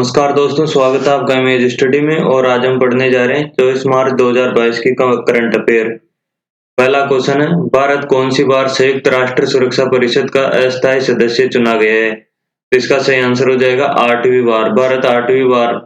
नमस्कार दोस्तों, स्वागत है आपका इमेज स्टडी में। और आज हम पढ़ने जा रहे हैं 24 मार्च 2022 की करंट अफेयर। पहला क्वेश्चन है, भारत कौन सी बार संयुक्त राष्ट्र सुरक्षा परिषद का अस्थायी सदस्य चुना गया है? तो इसका सही आंसर हो जाएगा 8वीं बार। भारत 8वीं बार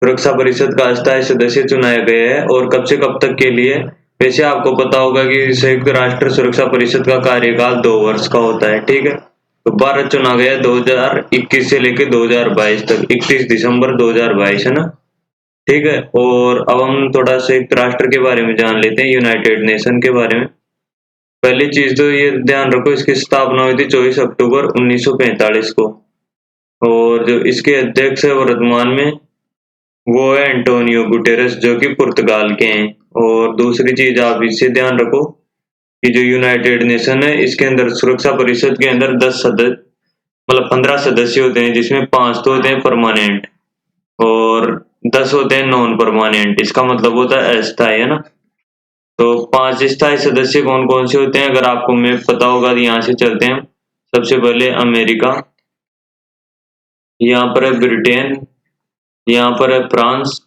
सुरक्षा परिषद का अस्थायी सदस्य चुनाया गया है। और कब से कब तक के लिए? वैसे आपको पता होगा कि संयुक्त राष्ट्र सुरक्षा परिषद का कार्यकाल 2 वर्ष का होता है, ठीक है। तो भारत चुना गया 2021 से लेकर 2022 तक, 31 दिसंबर 2022 है ना, ठीक है। और अब हम थोड़ा संयुक्त राष्ट्र के बारे में जान लेते हैं, यूनाइटेड नेशन के बारे में। पहली चीज तो ये ध्यान रखो, इसकी स्थापना हुई थी 24 अक्टूबर 1945 को। और जो इसके अध्यक्ष है वर्तमान में, वो है एंटोनियो गुटेरेस, जो कि पुर्तगाल के हैं। और दूसरी चीज आप इससे ध्यान रखो कि जो यूनाइटेड नेशन है, इसके अंदर सुरक्षा परिषद के अंदर 15 सदस्य होते हैं, जिसमें 5 तो होते हैं परमानेंट और 10 होते हैं नॉन परमानेंट। इसका मतलब होता है अस्थायी, है ना। तो 5 स्थायी सदस्य कौन कौन से होते हैं, अगर आपको मैप पता होगा तो यहाँ से चलते हैं। सबसे पहले अमेरिका, यहाँ पर है ब्रिटेन, यहाँ पर है फ्रांस,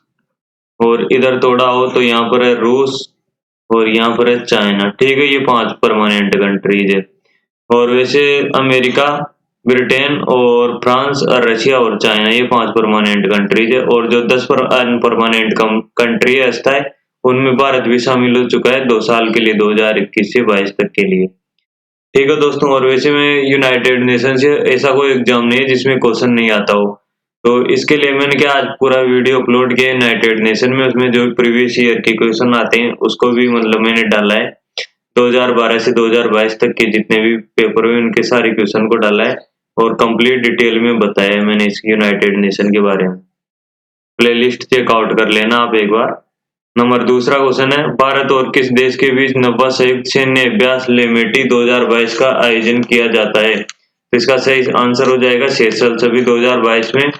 और इधर थोड़ा हो तो यहाँ पर है रूस, और यहाँ पर है चाइना, ठीक है। ये 5 परमानेंट कंट्रीज है। और वैसे अमेरिका, ब्रिटेन और फ्रांस और रशिया और चाइना, ये 5 परमानेंट कंट्रीज है। और जो 10 अनपरमानेंट कंट्री है अस्थायी, उनमें भारत भी शामिल हो चुका है 2 साल के लिए, 2021 से 22 तक के लिए, ठीक है दोस्तों। और वैसे में यूनाइटेड नेशन से ऐसा कोई एग्जाम नहीं है जिसमें क्वेश्चन नहीं आता हो। तो इसके लिए मैंने क्या आज पूरा वीडियो अपलोड किया यूनाइटेड नेशन में, उसमें जो प्रीवियस ईयर के क्वेश्चन आते हैं उसको भी मतलब मैंने डाला है। 2012 से 2022 तक के जितने भी पेपर हुए उनके सारे क्वेश्चन को डाला है और कंप्लीट डिटेल में बताया है मैंने इस यूनाइटेड नेशन के बारे में। प्लेलिस्ट चेकआउट कर लेना आप एक बार। नंबर दूसरा क्वेश्चन है, भारत और किस देश के बीच नौवा संयुक्त सैन्य अभ्यास लेमेटी 2022 का आयोजन किया जाता है? तो इसका सही आंसर हो जाएगा सेशल्स। अभी 2022 में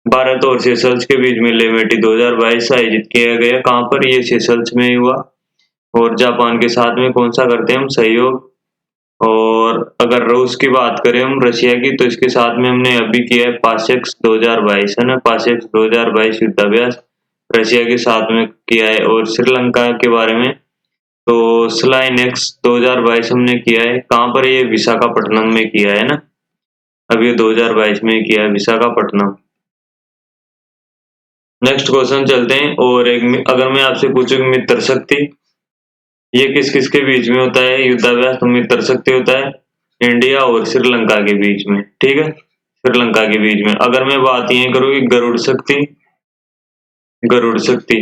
भारत और सेशल्स के बीच में लेमेटी 2022 आयोजित किया गया। कहाँ पर? ये सेशल्स में ही हुआ। और जापान के साथ में कौन सा करते हैं हम? सहयोग। और अगर रूस की बात करें हम, रशिया की, तो इसके साथ में हमने अभी किया है पासेक्स 2022, है ना। पासेक्स 2022 युद्धाभ्यास रशिया के साथ में किया है। और श्रीलंका के बारे में तो स्लाइनेक्स 2022 हमने किया है। कहाँ पर? ये विशाखापट्टनम में किया है ना। अभी 2022 में किया है विशाखापट्टनम। नेक्स्ट क्वेश्चन चलते हैं। और एक अगर मैं आपसे पूछूं कि मित्र शक्ति, ये किस किस के बीच में होता है युद्धाभ्यास? तो मित्र शक्ति होता है इंडिया और श्रीलंका के बीच में, ठीक है, श्रीलंका के बीच में। अगर मैं बात ये करूँ कि गरुड़ शक्ति, गरुड़ शक्ति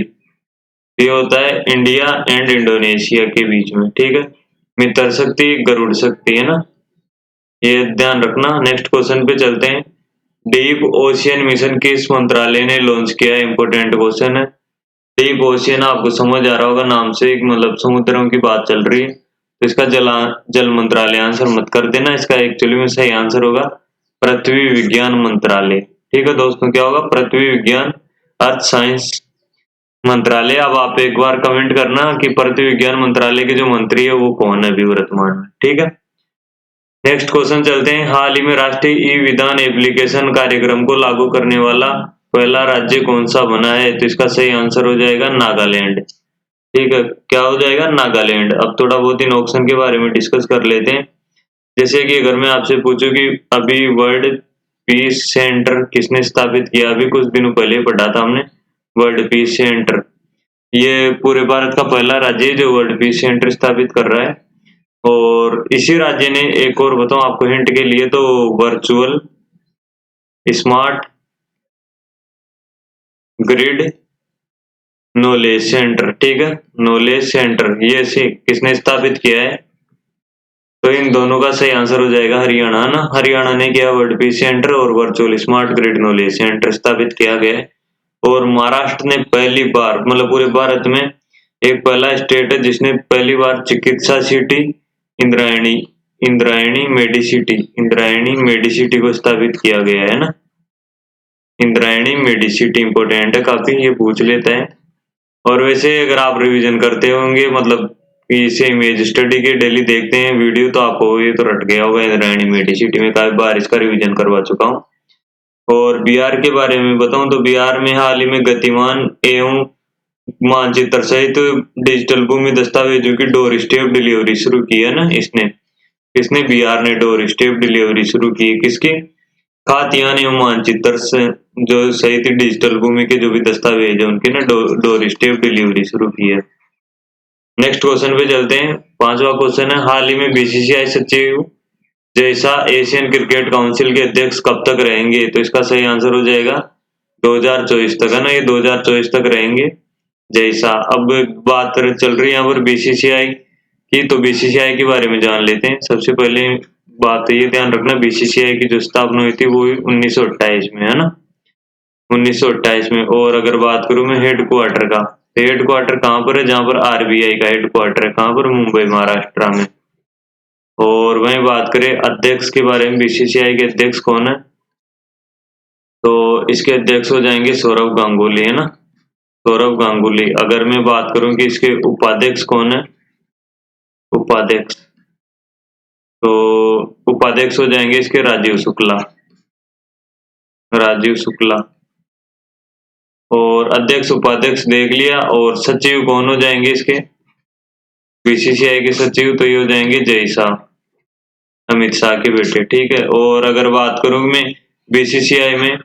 ये होता है इंडिया एंड इंडोनेशिया के बीच में, ठीक है। मित्र शक्ति, गरुड़ शक्ति, है ना, ये ध्यान रखना। नेक्स्ट क्वेश्चन पे चलते हैं। डीप ओशियन मिशन किस मंत्रालय ने लॉन्च किया है? इंपोर्टेंट क्वेश्चन है। डीप ओशियन आपको समझ आ रहा होगा नाम से, एक मतलब समुद्रों की बात चल रही है, तो इसका जल मंत्रालय आंसर मत कर देना। इसका एक्चुअली में सही आंसर होगा पृथ्वी विज्ञान मंत्रालय, ठीक है दोस्तों। क्या होगा? पृथ्वी विज्ञान अर्थ साइंस मंत्रालय। अब आप एक बार कमेंट करना कि पृथ्वी विज्ञान मंत्रालय के जो मंत्री है वो कौन है अभी वर्तमान में, ठीक है। नेक्स्ट क्वेश्चन चलते हैं। हाल ही में राष्ट्रीय ई विधान एप्लीकेशन कार्यक्रम को लागू करने वाला पहला राज्य कौन सा बना है? तो इसका सही आंसर हो जाएगा नागालैंड, ठीक है। क्या हो जाएगा? नागालैंड। अब थोड़ा बहुत इन ऑप्शन के बारे में डिस्कस कर लेते हैं। जैसे कि अगर मैं आपसे पूछूं कि अभी वर्ल्ड पीस सेंटर किसने स्थापित किया? अभी कुछ दिनों पहले पढ़ा था हमने वर्ल्ड पीस सेंटर। ये पूरे भारत का पहला राज्य है जो वर्ल्ड पीस सेंटर स्थापित कर रहा है। और इसी राज्य ने, एक और बताऊं आपको हिंट के लिए, तो virtual smart grid knowledge centre, ठीक है, नॉलेज सेंटर, ये किसने स्थापित किया है? तो इन दोनों का सही आंसर हो जाएगा हरियाणा ना। हरियाणा ने किया वर्ल्ड पीस सेंटर और virtual smart grid knowledge centre स्थापित किया गया है। और महाराष्ट्र ने पहली बार, मतलब पूरे भारत में एक पहला स्टेट है जिसने पहली बार चिकित्सा सिटी इंद्रायणी इंद्रायणी मेडिसिटी इंद्रायणी मेडिसिटी को स्थापित किया गया है ना। इंद्रायणी मेडिसिटी इंपोर्टेंट है काफी, ये पूछ लेता है। और वैसे अगर आप रिवीजन करते होंगे, मतलब इसे इमेज स्टडी के डेली देखते हैं वीडियो, तो आपको ये तो रट गया होगा इंद्रायणी मेडिसिटी में काफी बार इसका रिवीजन करवा चुका हूँ। और बिहार के बारे में बताऊं तो बिहार में हाल ही में गतिमान एवं मानचित्र सहित डिजिटल भूमि दस्तावेजों की डोर स्टेप डिलीवरी शुरू की है ना। इसने बिहार ने डोर स्टेप डिलीवरी शुरू की है। किसकी? खाद्यान्न एवं मानचित्र से जो सहित डिजिटल भूमि के जो भी दस्तावेज है उनकी ना डोर स्टेप डिलीवरी शुरू की है। नेक्स्ट क्वेश्चन पे चलते हैं। 5वां क्वेश्चन है, हाल ही में बीसीसीआई सचिव जैसा एशियन क्रिकेट काउंसिल के अध्यक्ष कब तक रहेंगे? तो इसका सही आंसर हो जाएगा 2024 तक, है ना। ये 2024 तक रहेंगे जैसा। अब बात चल रही है यहाँ पर बीसीसीआई की, तो बीसीसीआई के बारे में जान लेते हैं। सबसे पहले बात ये ध्यान रखना, बीसीसीआई की जो स्थापना हुई थी वो 1928 में, है ना, 1928 में। और अगर बात करूं मैं हेडक्वार्टर का, तो हेडक्वार्टर कहाँ पर है? जहाँ पर आरबीआई का हेडक्वार्टर है, कहाँ पर? मुंबई, महाराष्ट्र में। और वहीं बात करें अध्यक्ष के बारे में, बीसीसीआई के अध्यक्ष कौन है? तो इसके अध्यक्ष हो जाएंगे सौरव गांगुली, है ना, सौरव गांगुली। अगर मैं बात करूं कि इसके उपाध्यक्ष कौन है, उपाध्यक्ष, तो उपाध्यक्ष हो जाएंगे इसके राजीव शुक्ला, राजीव शुक्ला। और अध्यक्ष उपाध्यक्ष देख लिया। और सचिव कौन हो जाएंगे इसके? बीसीसीआई के सचिव तो ये हो जाएंगे जय शाह, अमित शाह के बेटे, ठीक है। और अगर बात करूं मैं बीसीसीआई में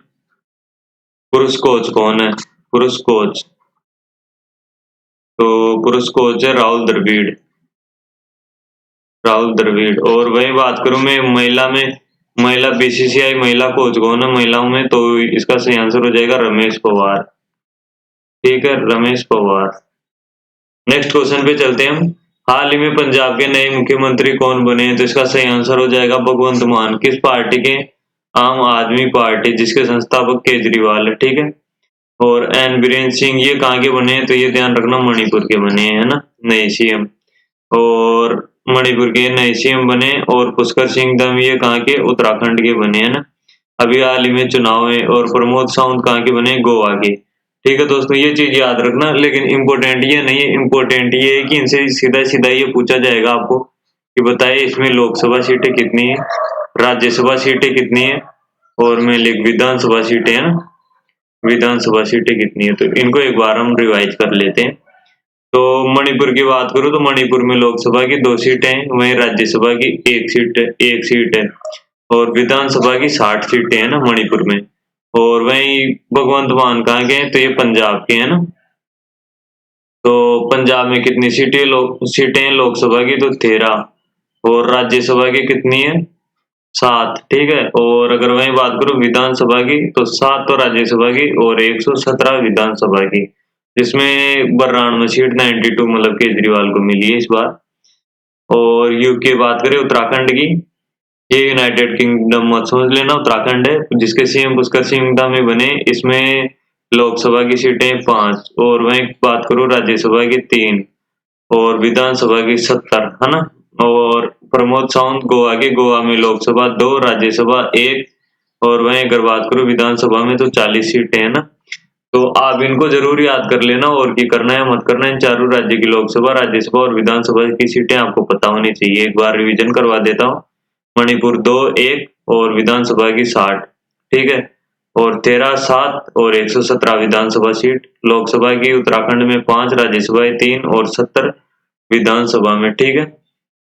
पुरुष कोच कौन है, पुरुष कोच, तो पुरुष कोच है राहुल द्रविड़, राहुल द्रविड़। और वही बात करूं मैं महिला में, महिला बीसीसीआई महिला कोच कौन है महिलाओं में? तो इसका सही आंसर हो जाएगा रमेश पवार, ठीक है, रमेश पवार। नेक्स्ट क्वेश्चन पे चलते हैं हम। हाल ही में पंजाब के नए मुख्यमंत्री कौन बने? तो इसका सही आंसर हो जाएगा भगवंत मान। किस पार्टी के? आम आदमी पार्टी, जिसके संस्थापक केजरीवाल है, ठीक है। और एन बीरेन सिंह ये कहाँ के बने हैं? तो ये ध्यान रखना मणिपुर के बने हैं, है ना, नए सीएम। और मणिपुर के नए सीएम बने। और पुष्कर सिंह धामी ये कहाँ के? उत्तराखंड के बने हैं ना। अभी हाल ही में चुनाव है। और प्रमोद सावंत कहाँ के बने? गोवा के, ठीक है दोस्तों। ये चीज याद रखना, लेकिन इम्पोर्टेंट ये नहीं है, इम्पोर्टेंट ये है कि इनसे सीधा सीधा ये पूछा जाएगा आपको कि बताइए इसमें लोकसभा सीटें कितनी है, राज्यसभा सीटें कितनी है, और मैं लिख विधानसभा सीटें, है ना, विधानसभा सीटें कितनी है। तो इनको एक बार हम रिवाइज कर लेते हैं। तो मणिपुर की बात करूं तो मणिपुर में लोकसभा की 2 सीटें हैं, वहीं राज्यसभा की 1 सीट है, और विधानसभा की 60 सीटें हैं ना मणिपुर में। और वहीं भगवंत मान कहाँ के हैं? तो ये पंजाब के हैं ना। तो पंजाब में कितनी सीटें हैं लोकसभा की? तो 13। और राज्यसभा की कितनी है? 7, ठीक है। और अगर वहीं बात करूं विधानसभा की, तो 7 तो राज्यसभा की और 117 विधानसभा की, जिसमें 92 सीट 92 मतलब केजरीवाल को मिली है इस बार। और यूके बात करें उत्तराखंड की, ये यूनाइटेड किंगडम मत समझ लेना, उत्तराखंड है, जिसके सीएम पुष्कर सिंह धामी बने। इसमें लोकसभा की सीटें 5, और वहीं बात करूं राज्यसभा की 3, और विधानसभा की 70, है ना। और प्रमोद सावंत गोवा के, गोवा में लोकसभा 2, राज्यसभा 1, और वहीं अगर बात करूं विधानसभा में तो 40 सीटें है ना। तो आप इनको जरूर याद कर लेना, और की करना है मत करना। इन चारों राज्य की लोकसभा, राज्यसभा और विधानसभा की सीटें आपको पता होनी चाहिए। एक बार रिवीजन करवा देता हूँ। मणिपुर 2, 1 और विधानसभा की 60, ठीक है। और 13, 7 और 117 विधानसभा सीट। लोकसभा की उत्तराखंड में 5, राज्यसभा 3 और 70 विधानसभा में, ठीक है।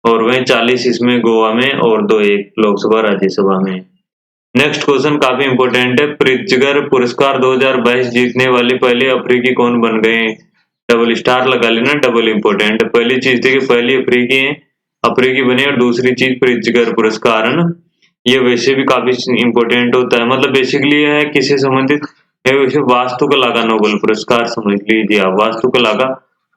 और वहीं 40 इसमें गोवा में, और 2, 1 लोकसभा राज्यसभा में। नेक्स्ट क्वेश्चन काफी इंपोर्टेंट है। प्रित्जकर पुरस्कार 2022 जीतने वाले पहले अफ्रीकी कौन बन गए? डबल स्टार लगा लेना, डबल इंपोर्टेंट है। पहली चीज थी कि पहली अफ्रीकी बने, और दूसरी चीज प्रित्जकर पुरस्कार, है ना। ये वैसे भी काफी इंपोर्टेंट होता है, मतलब बेसिकली ये है किससे संबंधित है? वैसे वास्तुकला का नोबेल पुरस्कार समझ लीजिए आप। वास्तुकला का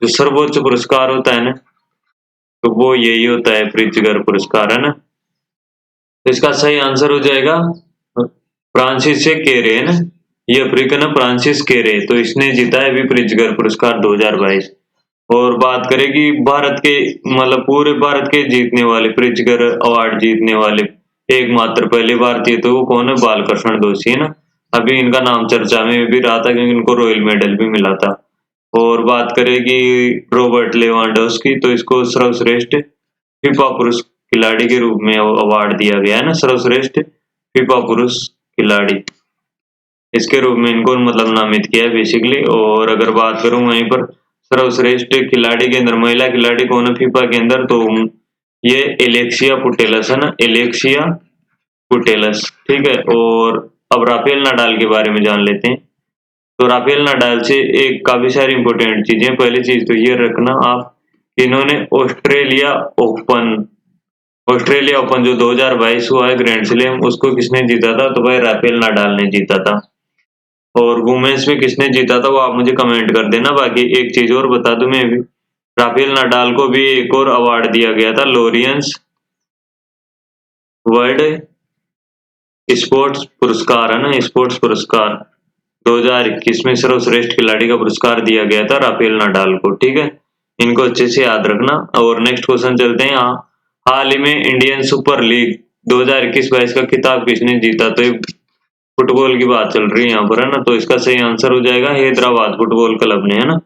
जो सर्वोच्च पुरस्कार होता है ना, तो वो यही होता है प्रित्जकर पुरस्कार, है ना। तो इसका सही आंसर हो जाएगा फ्रांसिस केरे, है ना। ये अफ्रीकन है फ्रांसिस केरे, तो इसने जीता है अभी प्रित्जकर पुरस्कार 2022। और बात करें कि भारत के, मतलब पूरे भारत के जीतने वाले, प्रित्जकर अवार्ड जीतने वाले एकमात्र पहले भारतीय, तो वो कौन है? बालकृष्ण दोषी, है ना। अभी इनका नाम चर्चा में भी रहा था क्योंकि इनको रॉयल मेडल भी मिला था। और बात करें कि रॉबर्ट लेवांडोव्स्की, तो इसको सर्वश्रेष्ठ फीफा पुरुष खिलाड़ी के रूप में अवार्ड दिया गया है ना, सर्वश्रेष्ठ फीफा पुरुष खिलाड़ी। इसके रूप में इनको मतलब नामित किया है बेसिकली। और अगर बात करूं वहीं पर सर्वश्रेष्ठ खिलाड़ी के अंदर, महिला खिलाड़ी कौन है फीफा के अंदर, तो ये एलेक्सिया पुटेलस है ना, एलेक्सिया पुटेलस, ठीक है। और अब राफेल नाडाल के बारे में जान लेते हैं। तो राफेल नाडाल से एक काफी सारी इंपॉर्टेंट चीजें, पहली चीज तो ये रखना आप, इन्होंने ऑस्ट्रेलिया ओपन जो 2022 हुआ है ग्रैंड स्लैम, उसको किसने जीता था, तो भाई राफेल नाडाल ने जीता था। और वुमेन्स में किसने जीता था वो आप मुझे कमेंट कर देना। बाकी एक चीज और बता दूं मैं भी, राफेल नाडाल को भी एक और अवार्ड दिया गया था, लोरियंस वर्ल्ड स्पोर्ट्स पुरस्कार है ना, स्पोर्ट्स पुरस्कार 2021 में सर्वश्रेष्ठ खिलाड़ी का पुरस्कार दिया गया था राफेल नाडाल को, ठीक है। इनको अच्छे से याद रखना। और नेक्स्ट क्वेश्चन चलते हैं। हाल ही में इंडियन सुपर लीग 2021-22 का खिताब किसने जीता, तो फुटबॉल की बात चल रही है यहाँ पर है ना, तो इसका सही आंसर हो जाएगा हैदराबाद फुटबॉल क्लब ने, है ना।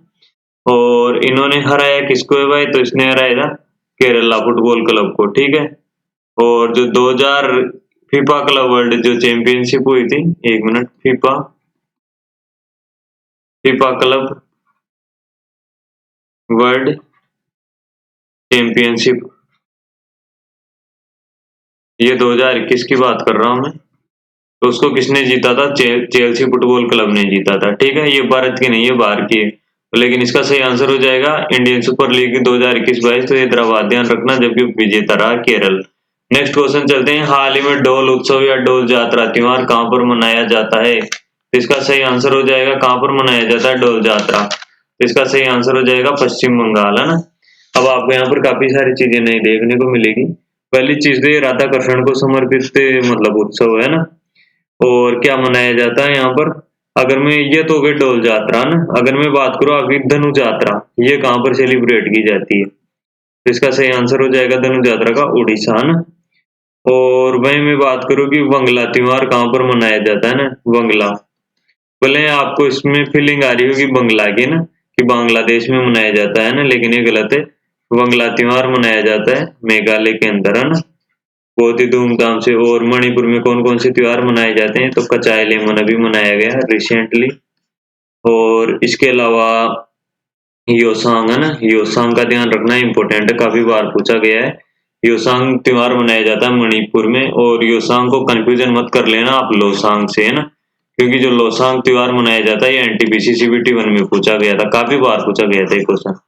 और इन्होंने हराया किसको है भाई, तो इसने हराया था केरला फुटबॉल क्लब को, ठीक है। और जो 2000 फीफा क्लब वर्ल्ड जो चैंपियनशिप हुई थी, एक minute, FIFA club world championship, ये 2021 की बात कर रहा हूं मैं, तो उसको किसने जीता था, चेल्सी फुटबॉल क्लब ने जीता था, ठीक है। ये भारत की नहीं है, बाहर की है, लेकिन इसका सही आंसर हो जाएगा इंडियन सुपर लीग 2021-22, तो हैदराबाद, ध्यान रखना, जबकि विजेता रहा केरल। नेक्स्ट क्वेश्चन चलते हैं। हाल ही में डोल उत्सव या डोल जात्रा त्योहार कहां पर मनाया जाता है, तो इसका सही आंसर हो जाएगा, कहां पर मनाया जाता है डोल जात्रा, तो इसका सही आंसर हो जाएगा पश्चिम बंगाल, है ना। अब आपको यहाँ पर काफी सारी चीजें नई देखने को मिलेगी। पहली चीज तो ये राधा कृष्ण को समर्पित मतलब उत्सव है ना। और क्या मनाया जाता है यहाँ पर, अगर मैं, ये तो हो गई डोल जात्रा ना, अगर मैं बात करूँ अभी धनु यात्रा, ये कहाँ पर सेलिब्रेट की जाती है, तो इसका सही आंसर हो जाएगा धनु यात्रा का उड़ीसा ना। और वहीं मैं बात करूँ कि बंगला त्योहार कहाँ पर मनाया जाता है ना, बंगला, भले आपको इसमें फीलिंग आ रही होगी बंगला की ना, कि बांग्लादेश में मनाया जाता है ना, लेकिन ये गलत है। बंगला त्योहार मनाया जाता है मेघालय के अंदर, है ना, बहुत ही धूमधाम से। और मणिपुर में कौन कौन से त्योहार मनाए जाते हैं, तो कचाई लेमन अभी मनाया गया रिसेंटली। और इसके अलावा योसांग है ना, योसांग का ध्यान रखना इंपॉर्टेंट है, काफी बार पूछा गया है। योसांग त्योहार मनाया जाता है मणिपुर में, और योसांग को कंफ्यूजन मत कर लेना आप लोसांग से, है ना, क्योंकि जो लोसांग त्योहार मनाया जाता है ये एनटीपीसी CBT 1 में पूछा गया था, काफी बार पूछा गया था ये क्वेश्चन।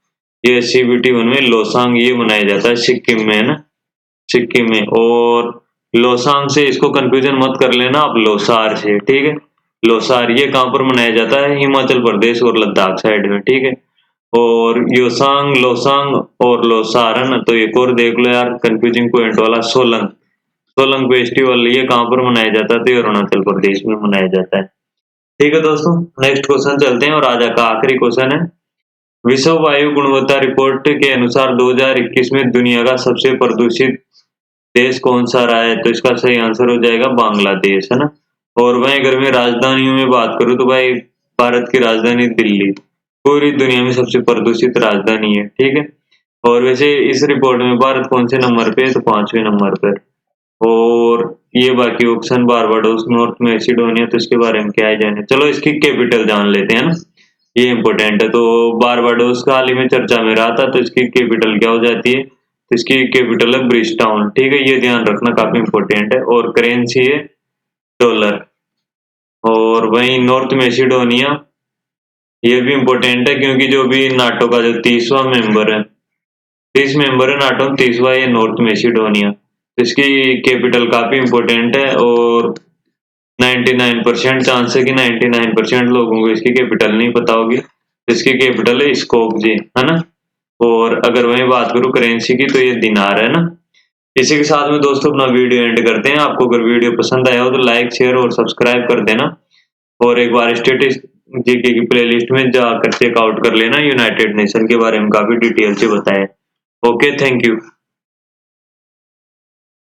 ये CBT 1 में लोसांग ये मनाया जाता है सिक्किम में, है ना, सिक्किम में। और लोसांग से इसको कंफ्यूजन मत कर लेना आप लोसार से, ठीक है। लोसार ये कहाँ पर मनाया जाता है, हिमाचल प्रदेश और लद्दाख साइड में, ठीक है। और योसांग, लोसांग और लोसार है ना, तो एक और देख लो यार कंफ्यूजिंग पॉइंट वाला, सोलंग, सोलंग फेस्टिवल ये कहाँ पर मनाया जाता है, तो ये अरुणाचल प्रदेश में मनाया जाता है, ठीक है दोस्तों। नेक्स्ट क्वेश्चन चलते हैं, और आज का आखिरी क्वेश्चन है। विश्व वायु गुणवत्ता रिपोर्ट के अनुसार 2021 में दुनिया का सबसे प्रदूषित देश कौन सा रहा है, तो इसका सही आंसर हो जाएगा बांग्लादेश, है ना। और वहीं अगर मैं राजधानियों में बात करूं, तो भाई भारत की राजधानी दिल्ली पूरी दुनिया में सबसे प्रदूषित राजधानी है, ठीक है। और वैसे इस रिपोर्ट में भारत कौन से नंबर पे है, तो 5वें नंबर पर। और ये बाकी ऑप्शन बारबाडोस, नॉर्थ मैसिडोनिया, तो इसके बारे में क्या है जाने, चलो इसकी कैपिटल जान लेते हैं ना, ये इंपॉर्टेंट है। तो बारबाडोस का हाल ही में चर्चा में रहा था, तो इसकी कैपिटल क्या हो जाती है, तो इसकी कैपिटल है ब्रिजटाउन, ठीक है, ये ध्यान रखना काफी इंपॉर्टेंट है। और करेंसी है डॉलर। और वहीं नॉर्थ मैसिडोनिया, ये भी इंपॉर्टेंट है, क्योंकि जो भी नाटो का जो 30वां मेंबर है, 30 मेंबर है नाटो, 30वां ये नॉर्थ मैसिडोनिया, तो इसकी कैपिटल काफी इंपॉर्टेंट है। और 99% चांस है कि 99% लोगों को इसकी कैपिटल नहीं पता होगी, इसकी कैपिटल है स्कोपजे, है ना। और अगर वही बात करूं करेंसी की, तो ये दिनार है ना। इसी के साथ में दोस्तों अपना वीडियो एंड करते हैं। आपको अगर वीडियो पसंद आया हो तो लाइक, शेयर और सब्सक्राइब कर देना। और एक बार स्टेटिस जीके की प्लेलिस्ट में जाकर चेकआउट कर लेना, यूनाइटेड नेशन के बारे में काफी डिटेल से बताया। Okay, thank you.